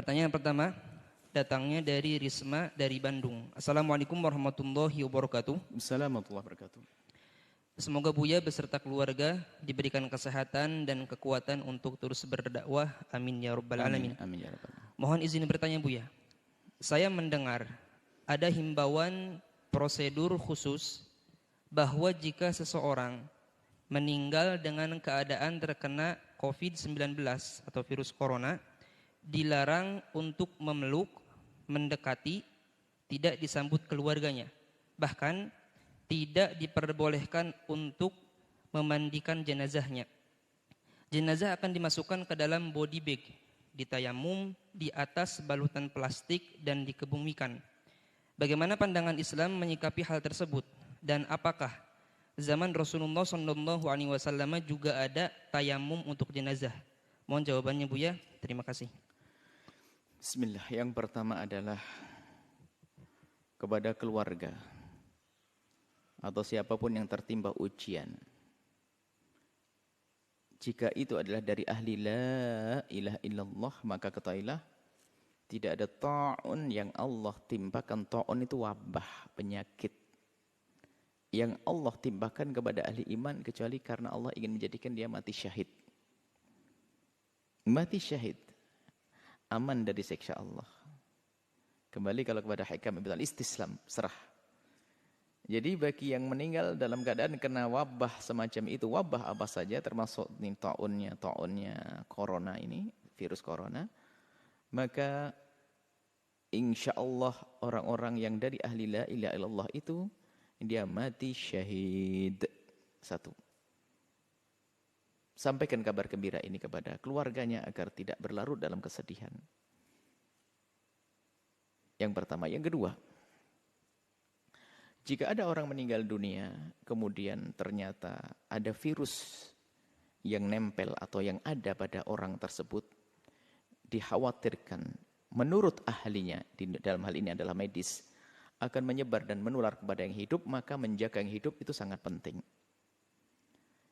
Pertanyaan pertama datangnya dari Risma dari Bandung. Assalamualaikum warahmatullahi wabarakatuh. Assalamualaikum warahmatullahi wabarakatuh. Semoga Buya beserta keluarga diberikan kesehatan dan kekuatan untuk terus berdakwah. Amin ya rabbal alamin. Amin ya rabbal alamin. Mohon izin bertanya Buya. Saya mendengar ada himbauan prosedur khusus bahwa jika seseorang meninggal dengan keadaan terkena COVID-19 atau virus corona, dilarang untuk memeluk, mendekati, tidak disambut keluarganya. Bahkan tidak diperbolehkan untuk memandikan jenazahnya. Jenazah akan dimasukkan ke dalam body bag, ditayamum di atas balutan plastik dan dikebumikan. Bagaimana pandangan Islam menyikapi hal tersebut? Dan apakah zaman Rasulullah SAW juga ada tayamum untuk jenazah? Mohon jawabannya Buya. Terima kasih. Bismillah. Yang pertama adalah kepada keluarga atau siapapun yang tertimpa ujian. Jika itu adalah dari ahli la ilaha illallah, maka ketahuilah tidak ada ta'un yang Allah timpakan. Ta'un itu wabah, penyakit yang Allah timpakan kepada ahli iman kecuali karena Allah ingin menjadikan dia mati syahid. Mati syahid, aman dari siksa Allah. Kembali kalau kepada hikam istislam, serah. Jadi bagi yang meninggal dalam keadaan kena wabah semacam itu, wabah apa saja termasuk ta'unnya corona ini, virus corona, maka insya Allah orang-orang yang dari ahli la ilaha illallah itu dia mati syahid. Satu. Sampaikan kabar gembira ini kepada keluarganya agar tidak berlarut dalam kesedihan. Yang pertama. Yang kedua, jika ada orang meninggal dunia, kemudian ternyata ada virus yang nempel atau yang ada pada orang tersebut, dikhawatirkan menurut ahlinya, dalam hal ini adalah medis, akan menyebar dan menular kepada yang hidup, maka menjaga yang hidup itu sangat penting.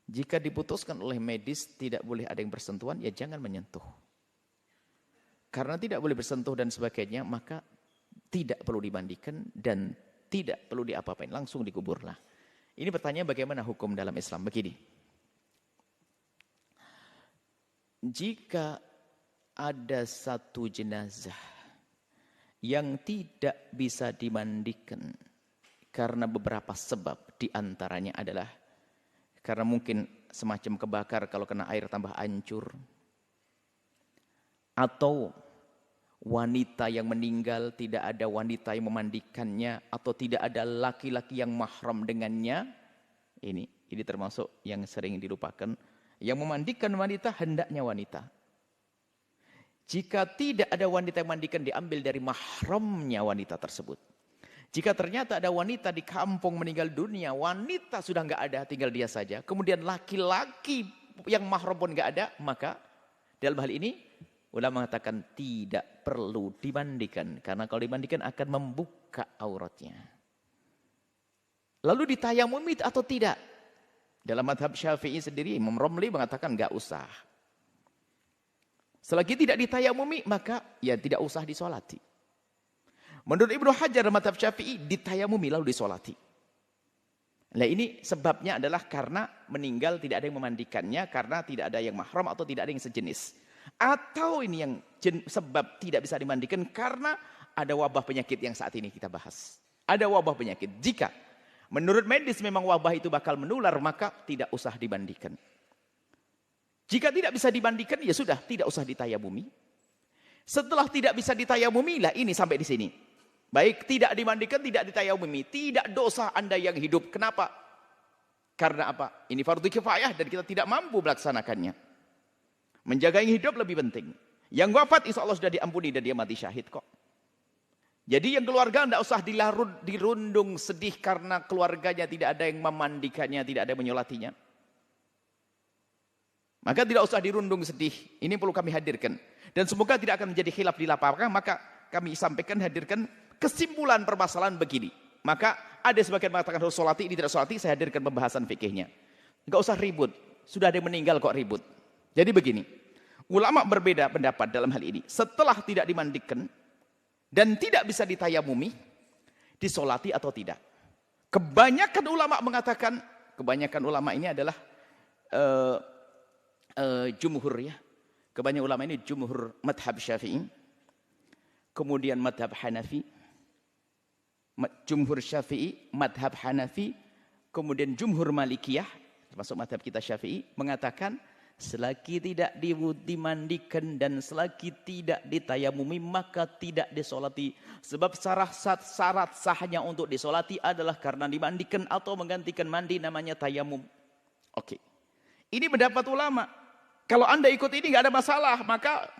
Jika diputuskan oleh medis tidak boleh ada yang bersentuhan, ya jangan menyentuh. Karena tidak boleh bersentuh dan sebagainya, maka tidak perlu dimandikan dan tidak perlu diapa-apain, langsung dikuburlah. Ini pertanyaan bagaimana hukum dalam Islam? Begini. Jika ada satu jenazah yang tidak bisa dimandikan karena beberapa sebab, diantaranya adalah karena mungkin semacam kebakar kalau kena air tambah hancur, atau wanita yang meninggal tidak ada wanita yang memandikannya, atau tidak ada laki-laki yang mahram dengannya. Ini termasuk yang sering dilupakan. Yang memandikan wanita hendaknya wanita. Jika tidak ada wanita yang memandikan, diambil dari mahramnya wanita tersebut. Jika ternyata ada wanita di kampung meninggal dunia, wanita sudah enggak ada, tinggal dia saja. Kemudian laki-laki yang mahram pun enggak ada, maka dalam hal ini ulama mengatakan tidak perlu dimandikan. Karena kalau dimandikan akan membuka auratnya. Lalu ditayamumi atau tidak? Dalam madhab Syafi'i sendiri, Imam Romli mengatakan enggak usah. Selagi tidak ditayamumi, maka ya tidak usah disolati. Menurut Ibnu Hajar madhab Syafi'i, ditayamumi lalu disolati. Nah ini sebabnya adalah karena meninggal tidak ada yang memandikannya, karena tidak ada yang mahram atau tidak ada yang sejenis. Atau ini yang sebab tidak bisa dimandikan karena ada wabah penyakit yang saat ini kita bahas. Ada wabah penyakit. Jika menurut medis memang wabah itu bakal menular, maka tidak usah dimandikan. Jika tidak bisa dimandikan, ya sudah, tidak usah ditayamumi. Setelah tidak bisa ditayamumi, lah ini sampai di sini. Baik, tidak dimandikan, tidak ditayamumi. Tidak dosa Anda yang hidup. Kenapa? Karena apa? Ini fardu kifayah dan kita tidak mampu melaksanakannya. Menjaga yang hidup lebih penting. Yang wafat insya Allah sudah diampuni dan dia mati syahid kok. Jadi yang keluarga tidak usah dirundung sedih karena keluarganya tidak ada yang memandikannya, tidak ada yang menyolatinya. Maka tidak usah dirundung sedih. Ini perlu kami hadirkan. Dan semoga tidak akan menjadi khilaf di lapangan. Maka kami sampaikan, hadirkan kesimpulan permasalahan begini. Maka ada sebagian mengatakan harus solati, ini tidak solati. Saya hadirkan pembahasan fikihnya. Enggak usah ribut. Sudah ada yang meninggal kok ribut. Jadi begini. Ulama berbeda pendapat dalam hal ini. Setelah tidak dimandikan dan tidak bisa ditayamumi, disolati atau tidak. Kebanyakan ulama mengatakan, kebanyakan ulama ini adalah jumhur ya. Kebanyakan ulama ini jumhur madhab Syafi'i, kemudian madhab Hanafi, jumhur Syafi'i, madhab Hanafi, kemudian jumhur Malikiyah, termasuk madhab kita Syafi'i, mengatakan selagi tidak dimandikan dan selagi tidak ditayamumi maka tidak disolati. Sebab syarat sahnya untuk disolati adalah karena dimandikan atau menggantikan mandi, namanya tayamum. Oke. Ini pendapat ulama. Kalau Anda ikut ini nggak ada masalah, maka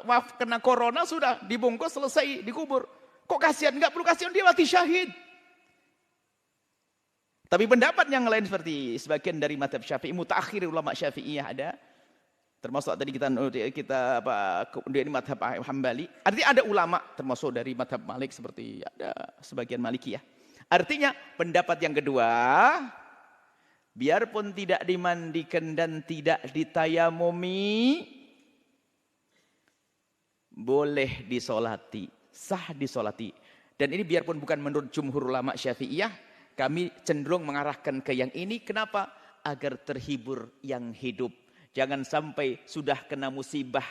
maaf kena corona sudah dibungkus selesai dikubur. Kok kasihan? Nggak perlu kasihan, dia mati syahid. Tapi pendapat yang lain seperti sebagian dari mazhab Syafi'i, mutaakhir ulama Syafi'iyah ada, termasuk tadi kita kemudian mazhab Hambali. Artinya ada ulama termasuk dari mazhab Malik seperti ada sebagian Malikiyah. Artinya pendapat yang kedua, biarpun tidak dimandikan dan tidak ditayamumi, boleh disolati, sah disolati. Dan ini biarpun bukan menurut jumhur ulama Syafi'iyah, kami cenderung mengarahkan ke yang ini. Kenapa? Agar terhibur yang hidup. Jangan sampai sudah kena musibah,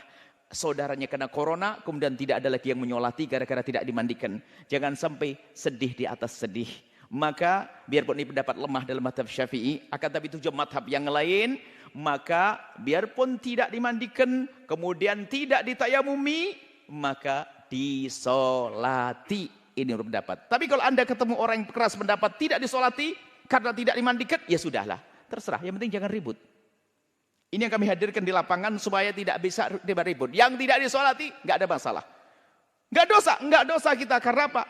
saudaranya kena corona, kemudian tidak ada lagi yang menyolati gara-gara tidak dimandikan. Jangan sampai sedih di atas sedih. Maka biarpun ini pendapat lemah dalam mazhab Syafi'i, akan tapi tujuh mazhab yang lain, maka biarpun tidak dimandikan, kemudian tidak ditayamumi, maka disolati. Ini menurut pendapat. Tapi kalau Anda ketemu orang yang keras pendapat tidak disolati karena tidak dimandikan, ya sudahlah, terserah. Yang penting jangan ribut. Ini yang kami hadirkan di lapangan supaya tidak bisa ribut. Yang tidak disolati nggak ada masalah. Nggak dosa kita karena apa?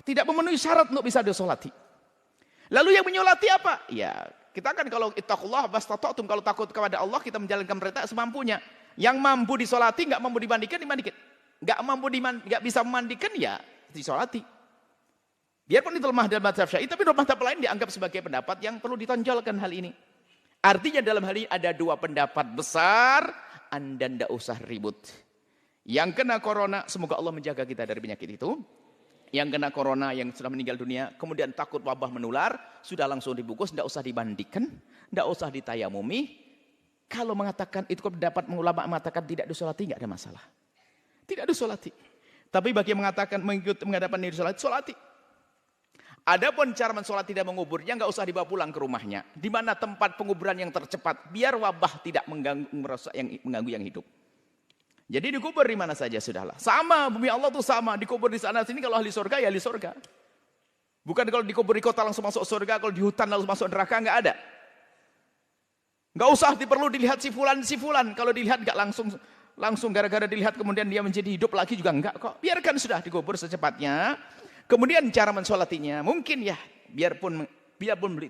Tidak memenuhi syarat untuk bisa disolati. Lalu yang menyolati apa? Ya kita kan kalau ittaqullah mastata'tum, kalau takut kepada Allah kita menjalankan perintah semampunya. Yang mampu disolati nggak mampu dimandikan, dimandikan. Nggak bisa memandikan ya disolati. Biarpun itu lemah dalam mazhab Syafi'i, tapi mazhab lain dianggap sebagai pendapat yang perlu ditonjolkan hal ini. Artinya dalam hal ini ada dua pendapat besar, Anda tidak usah ribut. Yang kena corona, semoga Allah menjaga kita dari penyakit itu. Yang kena corona, yang sudah meninggal dunia, kemudian takut wabah menular, sudah langsung dibungkus, tidak usah dimandikan, tidak usah ditayamumi. Kalau mengatakan itu pendapat ulama mengatakan tidak disolati, tidak ada masalah. Tidak disolati. Tapi bagi yang mengatakan mengadakan diri solati. Adapun cara mensolati dan menguburnya nggak usah dibawa pulang ke rumahnya. Di mana tempat penguburan yang tercepat, biar wabah tidak mengganggu yang hidup. Jadi dikubur di mana saja sudahlah. Sama, bumi Allah tuh sama. Dikubur di sana sini, kalau ahli surga ya ahli surga. Bukan kalau dikubur di kota langsung masuk surga, kalau di hutan langsung masuk neraka, nggak ada. Nggak usah perlu dilihat si fulan. Kalau dilihat nggak langsung gara-gara dilihat kemudian dia menjadi hidup lagi juga enggak kok. Biarkan sudah dikubur secepatnya. Kemudian cara mensolatinya mungkin ya biarpun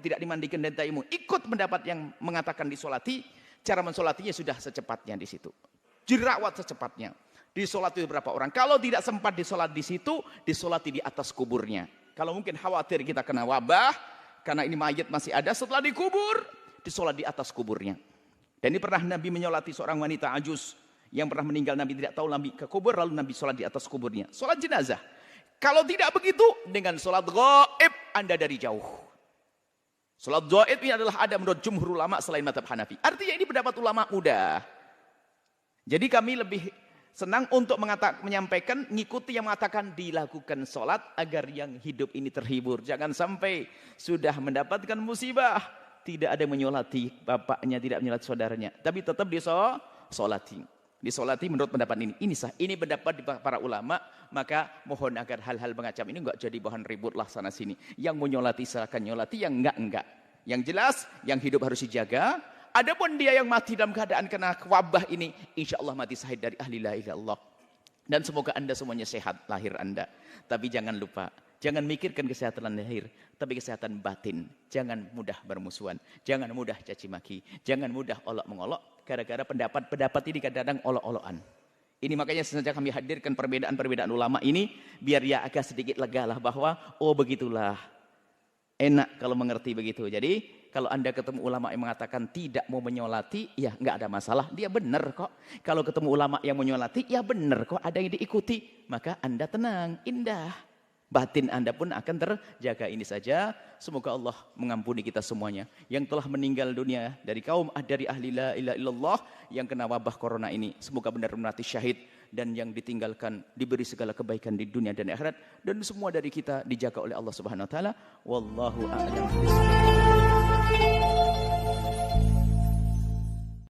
tidak dimandikan dan tayamum, ikut pendapat yang mengatakan disolati, cara mensolatinya sudah secepatnya di situ. Dirawat secepatnya. Disolati beberapa orang. Kalau tidak sempat disolat di situ, disolati di atas kuburnya. Kalau mungkin khawatir kita kena wabah karena ini mayat masih ada, setelah dikubur disolat di atas kuburnya. Dan ini pernah Nabi menyolati seorang wanita ajus yang pernah meninggal, Nabi tidak tahu, Nabi ke kubur, lalu Nabi sholat di atas kuburnya. Sholat jenazah. Kalau tidak begitu, dengan sholat gaib, Anda dari jauh. Sholat gaib ini adalah ada menurut jumhur ulama selain mazhab Hanafi. Artinya ini pendapat ulama mudah. Jadi kami lebih senang untuk menyampaikan, ngikuti yang mengatakan dilakukan sholat agar yang hidup ini terhibur. Jangan sampai sudah mendapatkan musibah, tidak ada yang menyolati bapaknya, tidak menyolati saudaranya. Tapi tetap disolati. Disolati menurut pendapat ini. Ini pendapat di para ulama, maka mohon agar hal-hal macam ini enggak jadi bahan ribut lah sana sini. Yang menyolati silakan nyolati, yang enggak. Yang jelas, yang hidup harus dijaga. Adapun dia yang mati dalam keadaan kena wabah ini, insya Allah mati syahid dari ahli la ilaha illallah. Dan semoga Anda semuanya sehat lahir Anda. Tapi jangan lupa, jangan mikirkan kesehatan lahir, tapi kesehatan batin. Jangan mudah bermusuhan, jangan mudah caci maki, jangan mudah olok mengolok. Gara-gara pendapat ini kadang-kadang olok-olokan. Ini makanya sengaja kami hadirkan perbedaan-perbedaan ulama ini, biar ya agak sedikit lega lah bahwa, oh begitulah Enak kalau mengerti begitu. Jadi kalau Anda ketemu ulama yang mengatakan tidak mau menyolati, ya nggak ada masalah. Dia benar kok. Kalau ketemu ulama yang menyolati, ya benar kok. Ada yang diikuti. Maka Anda tenang, indah. Batin Anda pun akan terjaga. Ini saja. Semoga Allah mengampuni kita semuanya. Yang telah meninggal dunia dari dari ahli la ilaha illallah yang kena wabah corona ini. Semoga benar-benar mati syahid. Dan yang ditinggalkan diberi segala kebaikan di dunia dan akhirat. Dan semua dari kita dijaga oleh Allah Subhanahu Wa Taala. Wallahu a'lam bishawab.